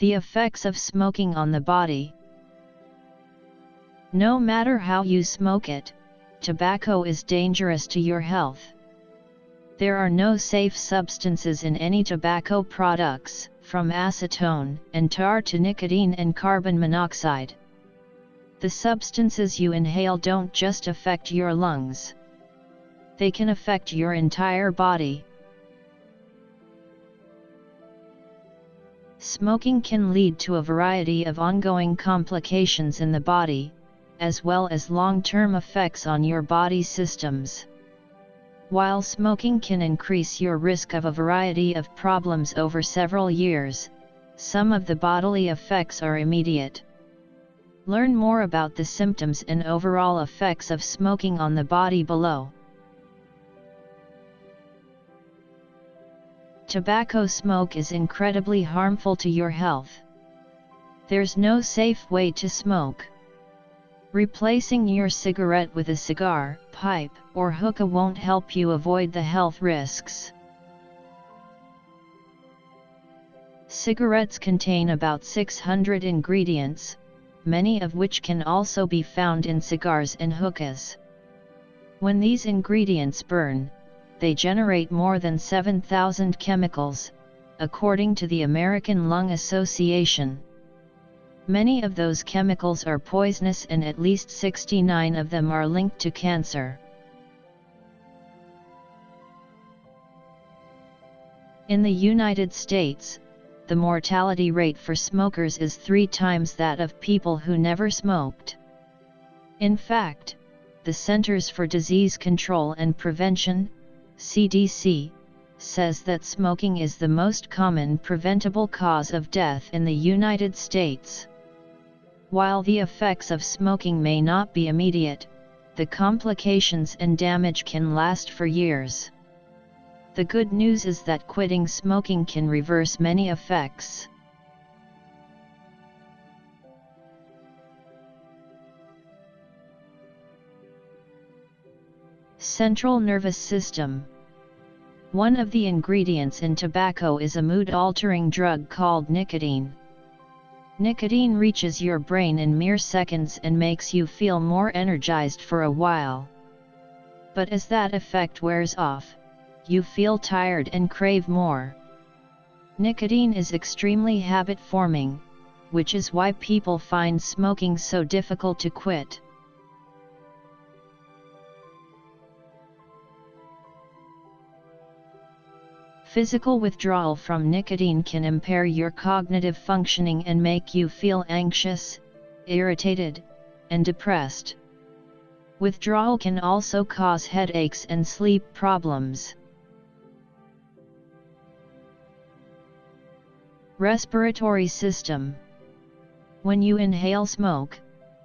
The effects of smoking on the body. No matter how you smoke it, tobacco is dangerous to your health. There are no safe substances in any tobacco products, from acetone and tar to nicotine and carbon monoxide. The substances you inhale don't just affect your lungs. They can affect your entire body. Smoking can lead to a variety of ongoing complications in the body, as well as long-term effects on your body systems. While smoking can increase your risk of a variety of problems over several years, some of the bodily effects are immediate. Learn more about the symptoms and overall effects of smoking on the body below. Tobacco smoke is incredibly harmful to your health. There's no safe way to smoke. Replacing your cigarette with a cigar, pipe, or hookah won't help you avoid the health risks. Cigarettes contain about 600 ingredients, many of which can also be found in cigars and hookahs. When these ingredients burn, they generate more than 7,000 chemicals, according to the American Lung Association. Many of those chemicals are poisonous and at least 69 of them are linked to cancer. In the United States, the mortality rate for smokers is 3 times that of people who never smoked. In fact, the Centers for Disease Control and Prevention, CDC, says that smoking is the most common preventable cause of death in the United States. While the effects of smoking may not be immediate, the complications and damage can last for years. The good news is that quitting smoking can reverse many effects. Central nervous system. One of the ingredients in tobacco is a mood-altering drug called nicotine. Nicotine reaches your brain in mere seconds and makes you feel more energized for a while. But as that effect wears off, you feel tired and crave more. Nicotine is extremely habit-forming, which is why people find smoking so difficult to quit. Physical withdrawal from nicotine can impair your cognitive functioning and make you feel anxious, irritated, and depressed. Withdrawal can also cause headaches and sleep problems. Respiratory system. When you inhale smoke,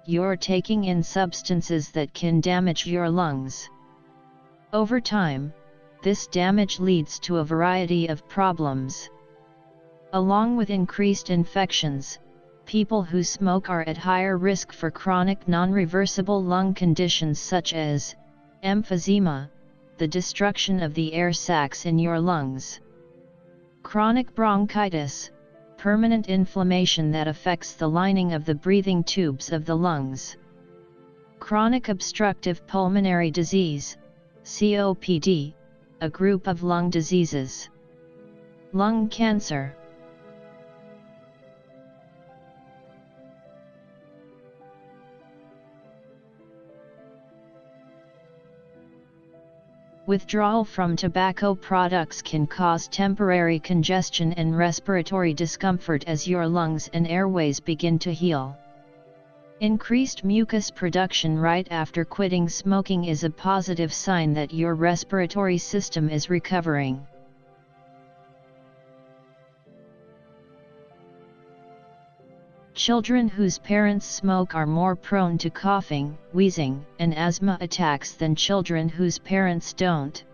you're taking in substances that can damage your lungs. Over time, this damage leads to a variety of problems. Along with increased infections, people who smoke are at higher risk for chronic non-reversible lung conditions such as emphysema, the destruction of the air sacs in your lungs; chronic bronchitis, permanent inflammation that affects the lining of the breathing tubes of the lungs; chronic obstructive pulmonary disease, COPD, a group of lung diseases; lung cancer. Withdrawal from tobacco products can cause temporary congestion and respiratory discomfort as your lungs and airways begin to heal. Increased mucus production right after quitting smoking is a positive sign that your respiratory system is recovering. Children whose parents smoke are more prone to coughing, wheezing, and asthma attacks than children whose parents don't.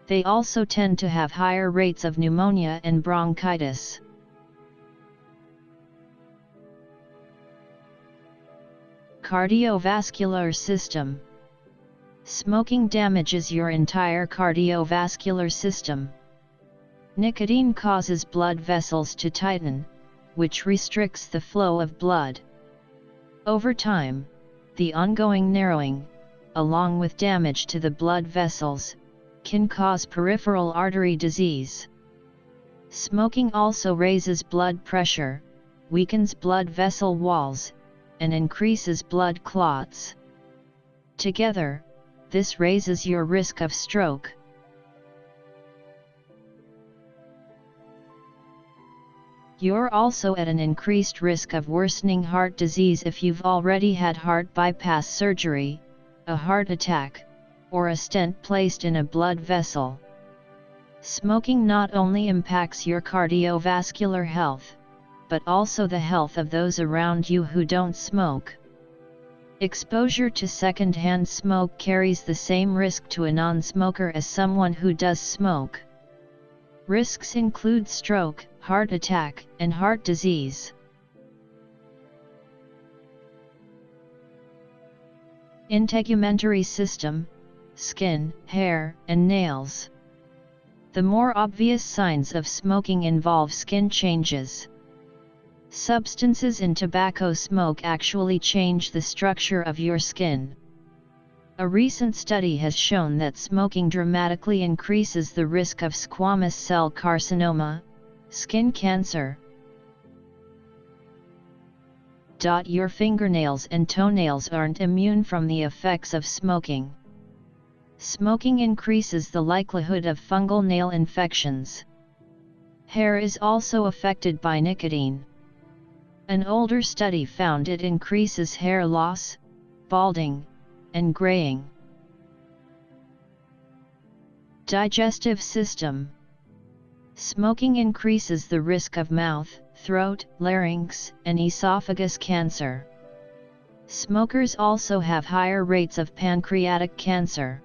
They also tend to have higher rates of pneumonia and bronchitis. Cardiovascular system. Smoking damages your entire cardiovascular system. Nicotine causes blood vessels to tighten, which restricts the flow of blood. Over time, the ongoing narrowing, along with damage to the blood vessels, can cause peripheral artery disease. Smoking also raises blood pressure, weakens blood vessel walls, and increases blood clots. Together, this raises your risk of stroke. You're also at an increased risk of worsening heart disease if you've already had heart bypass surgery, a heart attack, or a stent placed in a blood vessel. Smoking not only impacts your cardiovascular health, but also the health of those around you who don't smoke. Exposure to secondhand smoke carries the same risk to a non-smoker as someone who does smoke. Risks include stroke, heart attack, and heart disease. Integumentary system: skin, hair, and nails. The more obvious signs of smoking involve skin changes. Substances in tobacco smoke actually change the structure of your skin. A recent study has shown that smoking dramatically increases the risk of squamous cell carcinoma, skin cancer. Your fingernails and toenails aren't immune from the effects of smoking. Smoking increases the likelihood of fungal nail infections. Hair is also affected by nicotine. An older study found it increases hair loss, balding, and graying. Digestive system. Smoking increases the risk of mouth, throat, larynx, and esophagus cancer. Smokers also have higher rates of pancreatic cancer.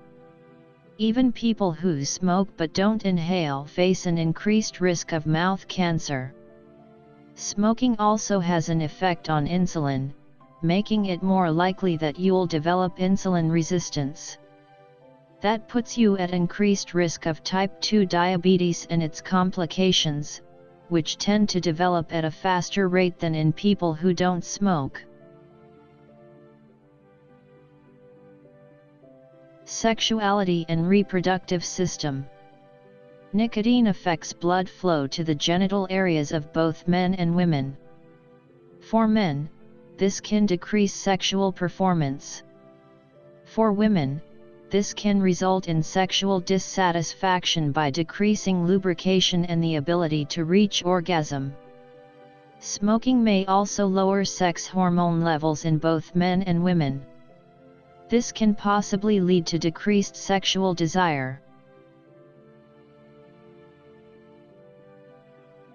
Even people who smoke but don't inhale face an increased risk of mouth cancer. Smoking also has an effect on insulin, making it more likely that you'll develop insulin resistance. That puts you at increased risk of type 2 diabetes and its complications, which tend to develop at a faster rate than in people who don't smoke. Sexuality and reproductive system. Nicotine affects blood flow to the genital areas of both men and women. For men, this can decrease sexual performance. For women, this can result in sexual dissatisfaction by decreasing lubrication and the ability to reach orgasm. Smoking may also lower sex hormone levels in both men and women. This can possibly lead to decreased sexual desire.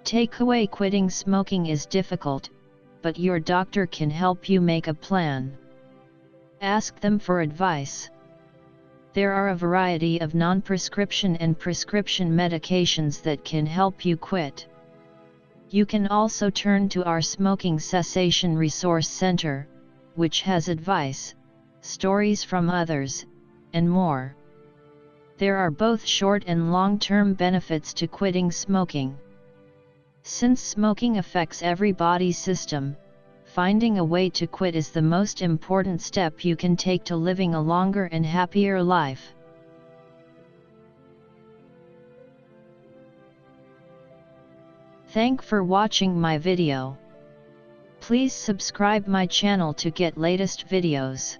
Takeaway: quitting smoking is difficult, but your doctor can help you make a plan. Ask them for advice. There are a variety of non-prescription and prescription medications that can help you quit. You can also turn to our Smoking Cessation Resource Center, which has advice, stories from others, and more. There are both short and long-term benefits to quitting smoking. Since smoking affects every body system, finding a way to quit is the most important step you can take to living a longer and happier life. Thanks for watching my video. Please subscribe my channel to get latest videos.